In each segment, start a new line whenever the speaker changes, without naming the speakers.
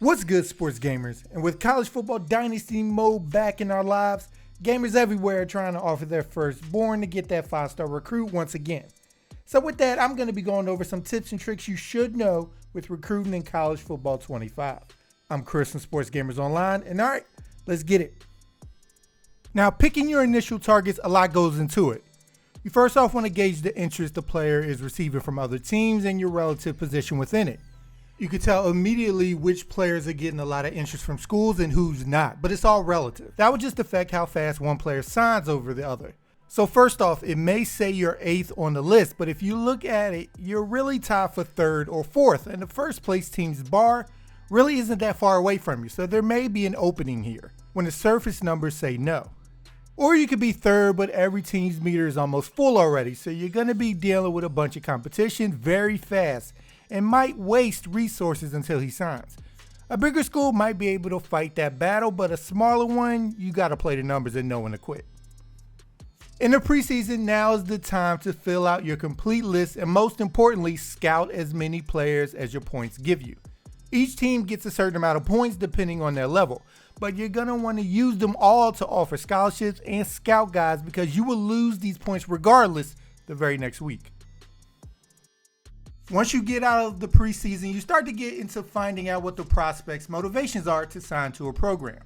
What's good, sports gamers? And with college football dynasty mode back in our lives, gamers everywhere are trying to offer their firstborn to get that 5-star recruit once again. So with that, I'm going to be going over some tips and tricks you should know with recruiting in college football 25. I'm Chris from Sports Gamers Online, and alright, let's get it. Now, picking your initial targets, a lot goes into it. You first off want to gauge the interest the player is receiving from other teams and your relative position within it. You can tell immediately which players are getting a lot of interest from schools and who's not, but it's all relative. That would just affect how fast one player signs over the other. So first off, it may say you're 8th on the list, but if you look at it, you're really tied for 3rd or 4th, and the first place team's bar really isn't that far away from you, so there may be an opening here when the surface numbers say no. Or you could be 3rd, but every team's meter is almost full already, so you're going to be dealing with a bunch of competition very fast and might waste resources until he signs. A bigger school might be able to fight that battle, but a smaller one, you got to play the numbers and know when to quit. In the preseason, now is the time to fill out your complete list and most importantly, scout as many players as your points give you. Each team gets a certain amount of points depending on their level, but you're going to want to use them all to offer scholarships and scout guys because you will lose these points regardless the very next week. Once you get out of the preseason, you start to get into finding out what the prospects' motivations are to sign to a program.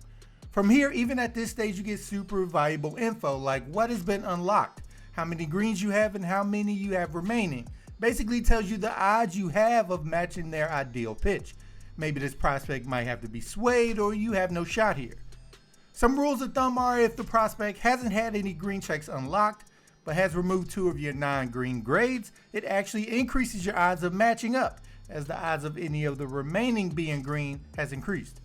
From here, even at this stage, you get super valuable info like what has been unlocked, how many greens you have, and how many you have remaining. Basically tells you the odds you have of matching their ideal pitch. Maybe this prospect might have to be swayed or you have no shot here. Some rules of thumb are if the prospect hasn't had any green checks unlocked, but has removed 2 of your non-green grades, it actually increases your odds of matching up, as the odds of any of the remaining being green has increased.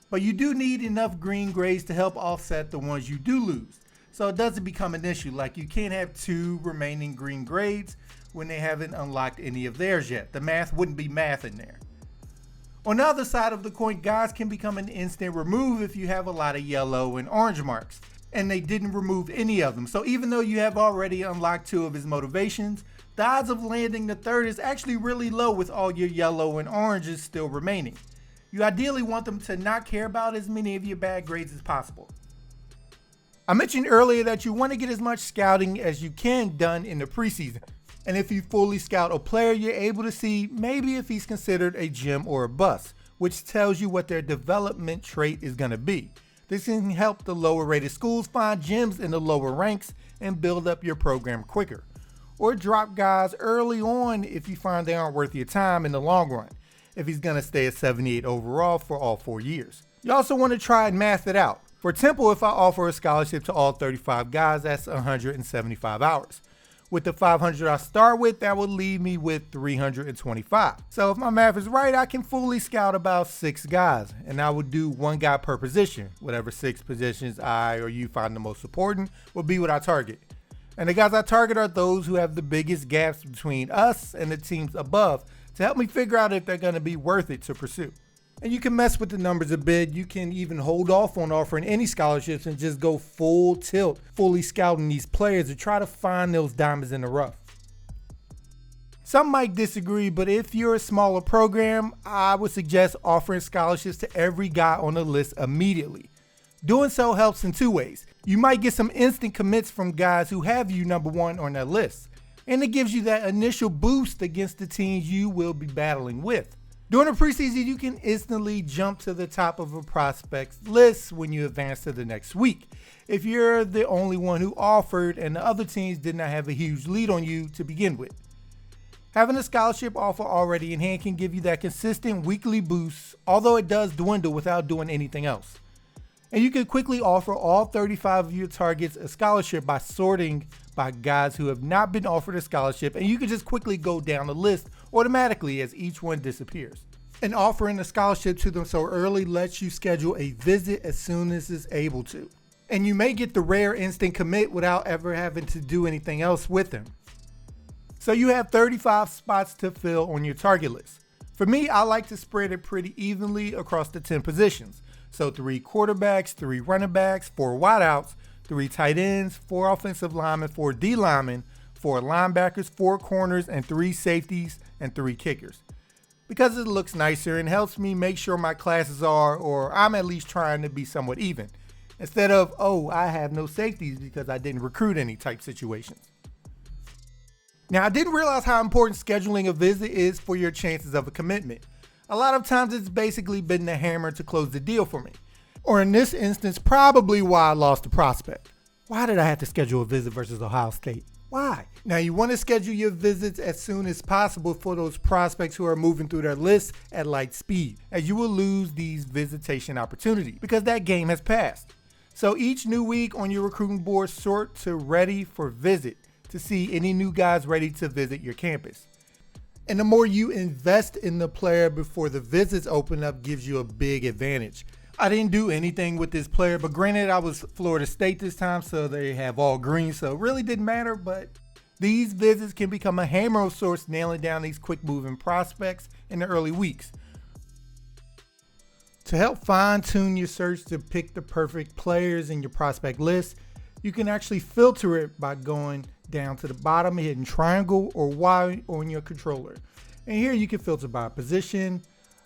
But you do need enough green grades to help offset the ones you do lose, so it doesn't become an issue, like you can't have 2 remaining green grades when they haven't unlocked any of theirs yet. The math wouldn't be math in there. On the other side of the coin, guys can become an instant remove if you have a lot of yellow and orange marks, and they didn't remove any of them. So even though you have already unlocked 2 of his motivations, the odds of landing the 3rd is actually really low with all your yellow and oranges still remaining. You ideally want them to not care about as many of your bad grades as possible. I mentioned earlier that you want to get as much scouting as you can done in the preseason. And if you fully scout a player, you're able to see maybe if he's considered a gem or a bust, which tells you what their development trait is going to be. This can help the lower rated schools find gems in the lower ranks and build up your program quicker. Or drop guys early on if you find they aren't worth your time in the long run, if he's going to stay at 78 overall for all 4 years. You also want to try and math it out. For Temple, if I offer a scholarship to all 35 guys, that's 175 hours. With the 500 I start with, that would leave me with 325. So if my math is right, I can fully scout about 6 guys, and I would do 1 guy per position. Whatever 6 positions I or you find the most important will be what I target. And the guys I target are those who have the biggest gaps between us and the teams above to help me figure out if they're going to be worth it to pursue. And you can mess with the numbers a bit. You can even hold off on offering any scholarships and just go full tilt, fully scouting these players to try to find those diamonds in the rough. Some might disagree, but if you're a smaller program, I would suggest offering scholarships to every guy on the list immediately. Doing so helps in 2 ways. You might get some instant commits from guys who have you number 1 on their list, and it gives you that initial boost against the teams you will be battling with. During the preseason, you can instantly jump to the top of a prospect's list when you advance to the next week, if you're the only one who offered and the other teams did not have a huge lead on you to begin with. Having a scholarship offer already in hand can give you that consistent weekly boost, although it does dwindle without doing anything else. And you can quickly offer all 35 of your targets a scholarship by sorting by guys who have not been offered a scholarship, and you can just quickly go down the list automatically as each one disappears. And offering a scholarship to them so early lets you schedule a visit as soon as it's able to. And you may get the rare instant commit without ever having to do anything else with them. So you have 35 spots to fill on your target list. For me, I like to spread it pretty evenly across the 10 positions. So 3 quarterbacks, 3 running backs, 4 wideouts, 3 tight ends, 4 offensive linemen, 4 D linemen, 4 linebackers, 4 corners, and 3 safeties, and 3 kickers. because it looks nicer and helps me make sure my classes are, or I'm at least trying to be somewhat even, instead of, oh, I have no safeties because I didn't recruit any type situations. Now, I didn't realize how important scheduling a visit is for your chances of a commitment. A lot of times it's basically been the hammer to close the deal for me. Or in this instance, probably why I lost the prospect. Why did I have to schedule a visit versus Ohio State? Why? Now, you want to schedule your visits as soon as possible for those prospects who are moving through their lists at light speed, as you will lose these visitation opportunities because that game has passed. So each new week on your recruiting board, sort to ready for visit to see any new guys ready to visit your campus. And the more you invest in the player before the visits open up gives you a big advantage. I didn't do anything with this player, but granted I was Florida State this time, so they have all green, so it really didn't matter, but these visits can become a hammer of sorts nailing down these quick moving prospects in the early weeks. To help fine-tune your search to pick the perfect players in your prospect list, you can actually filter it by going down to the bottom, hitting triangle or Y on your controller. And here you can filter by position.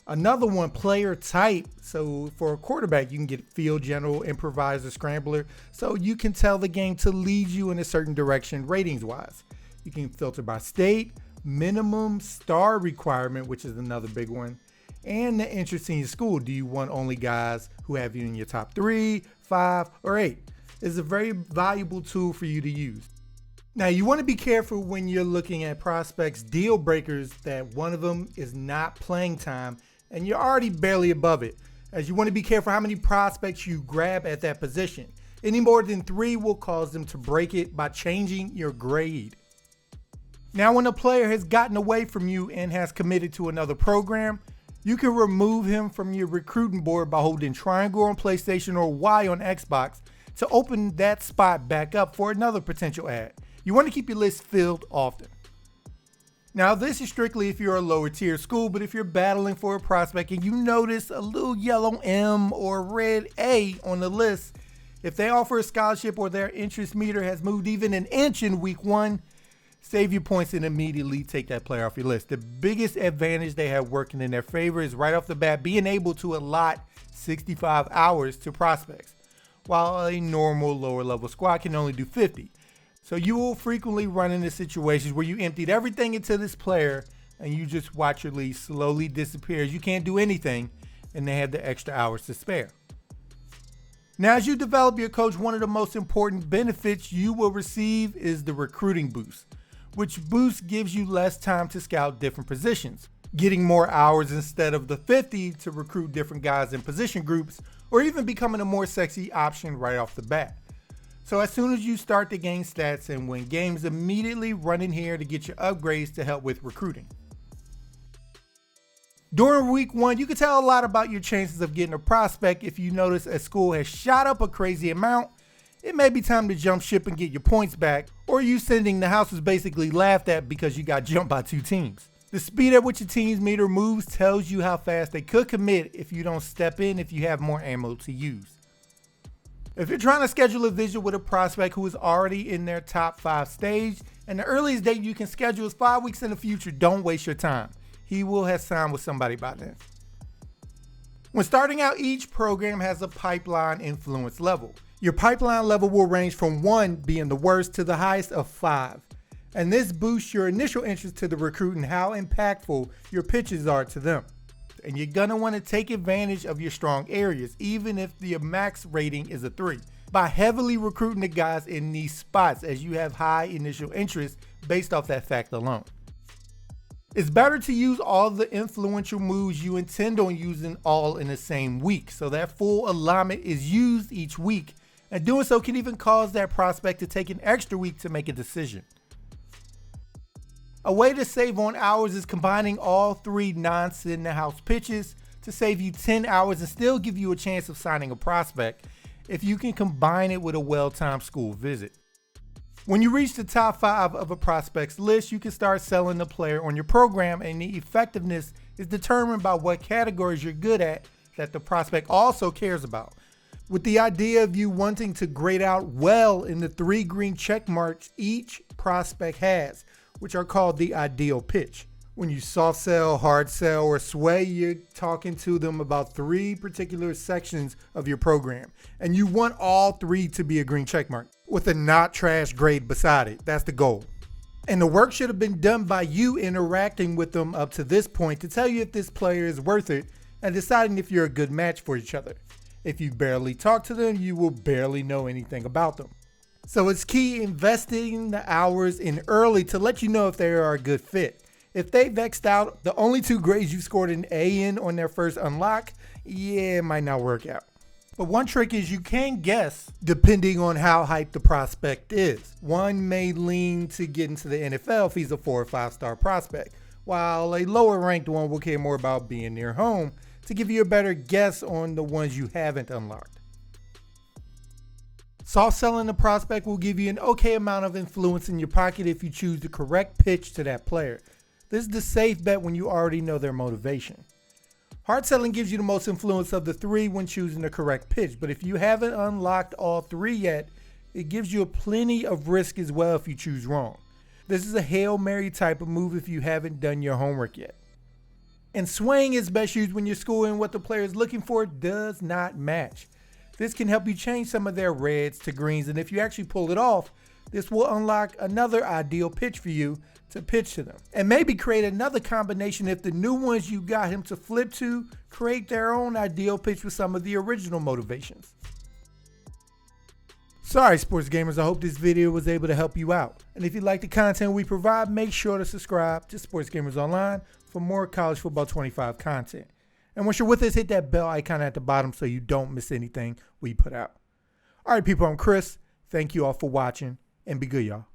Another one, player type. So for a quarterback, you can get field general, improviser, scrambler. So you can tell the game to lead you in a certain direction ratings wise. You can filter by state, minimum star requirement, which is another big one, and the interest in your school. Do you want only guys who have you in your top 3, 5, or 8? It's a very valuable tool for you to use. Now, you want to be careful when you're looking at prospects deal breakers that one of them is not playing time and you're already barely above it, as you want to be careful how many prospects you grab at that position. Any more than 3 will cause them to break it by changing your grade. Now, when a player has gotten away from you and has committed to another program, you can remove him from your recruiting board by holding triangle on PlayStation or Y on Xbox to open that spot back up for another potential ad. You want to keep your list filled often. Now, this is strictly if you're a lower tier school, but if you're battling for a prospect and you notice a little yellow M or red A on the list, if they offer a scholarship or their interest meter has moved even an inch in week 1, save your points and immediately take that player off your list. The biggest advantage they have working in their favor is right off the bat being able to allot 65 hours to prospects, while a normal lower level squad can only do 50. So you will frequently run into situations where you emptied everything into this player and you just watch your lead slowly disappear as you can't do anything and they have the extra hours to spare. Now, as you develop your coach, one of the most important benefits you will receive is the recruiting boost, which boost gives you less time to scout different positions, getting more hours instead of the 50 to recruit different guys in position groups, or even becoming a more sexy option right off the bat. So as soon as you start to gain stats and win games, immediately run in here to get your upgrades to help with recruiting. During week 1, you can tell a lot about your chances of getting a prospect if you notice a school has shot up a crazy amount. It may be time to jump ship and get your points back, or you sending the house was basically laughed at because you got jumped by 2 teams. The speed at which a team's meter moves tells you how fast they could commit if you don't step in if you have more ammo to use. If you're trying to schedule a visit with a prospect who is already in their top 5 stage, and the earliest date you can schedule is 5 weeks in the future, don't waste your time. He will have signed with somebody by then. When starting out, each program has a pipeline influence level. Your pipeline level will range from 1 being the worst to the highest of 5. And this boosts your initial interest to the recruit and how impactful your pitches are to them. And you're going to want to take advantage of your strong areas, even if the max rating is a 3, by heavily recruiting the guys in these spots as you have high initial interest based off that fact alone. It's better to use all the influential moves you intend on using all in the same week, so that full alignment is used each week, and doing so can even cause that prospect to take an extra week to make a decision. A way to save on hours is combining all 3 non-sit-in-the-house pitches to save you 10 hours and still give you a chance of signing a prospect if you can combine it with a well-timed school visit. When you reach the top 5 of a prospect's list, you can start selling the player on your program, and the effectiveness is determined by what categories you're good at that the prospect also cares about, with the idea of you wanting to grade out well in the 3 green check marks each prospect has, which are called the ideal pitch. When you soft sell, hard sell, or sway, you're talking to them about 3 particular sections of your program. And you want all 3 to be a green checkmark with a not trash grade beside it. That's the goal. And the work should have been done by you interacting with them up to this point to tell you if this player is worth it and deciding if you're a good match for each other. If you barely talk to them, you will barely know anything about them. So it's key investing the hours in early to let you know if they are a good fit. If they vexed out the only 2 grades you scored an A in on their first unlock, yeah, it might not work out. But one trick is you can guess depending on how hyped the prospect is. One may lean to get into the NFL if he's a 4 or 5 star prospect, while a lower ranked one will care more about being near home to give you a better guess on the ones you haven't unlocked. Soft selling the prospect will give you an okay amount of influence in your pocket if you choose the correct pitch to that player. This is the safe bet when you already know their motivation. Hard selling gives you the most influence of the 3 when choosing the correct pitch, but if you haven't unlocked all 3 yet, it gives you plenty of risk as well if you choose wrong. This is a Hail Mary type of move if you haven't done your homework yet. And swaying is best used when your school and what the player is looking for does not match. This can help you change some of their reds to greens, and if you actually pull it off, this will unlock another ideal pitch for you to pitch to them. And maybe create another combination if the new ones you got him to flip to create their own ideal pitch with some of the original motivations. Sorry, sports gamers, I hope this video was able to help you out. And if you like the content we provide, make sure to subscribe to Sports Gamers Online for more College Football 25 content. And once you're with us, hit that bell icon at the bottom so you don't miss anything we put out. All right, people, I'm Chris. Thank you all for watching, and be good, y'all.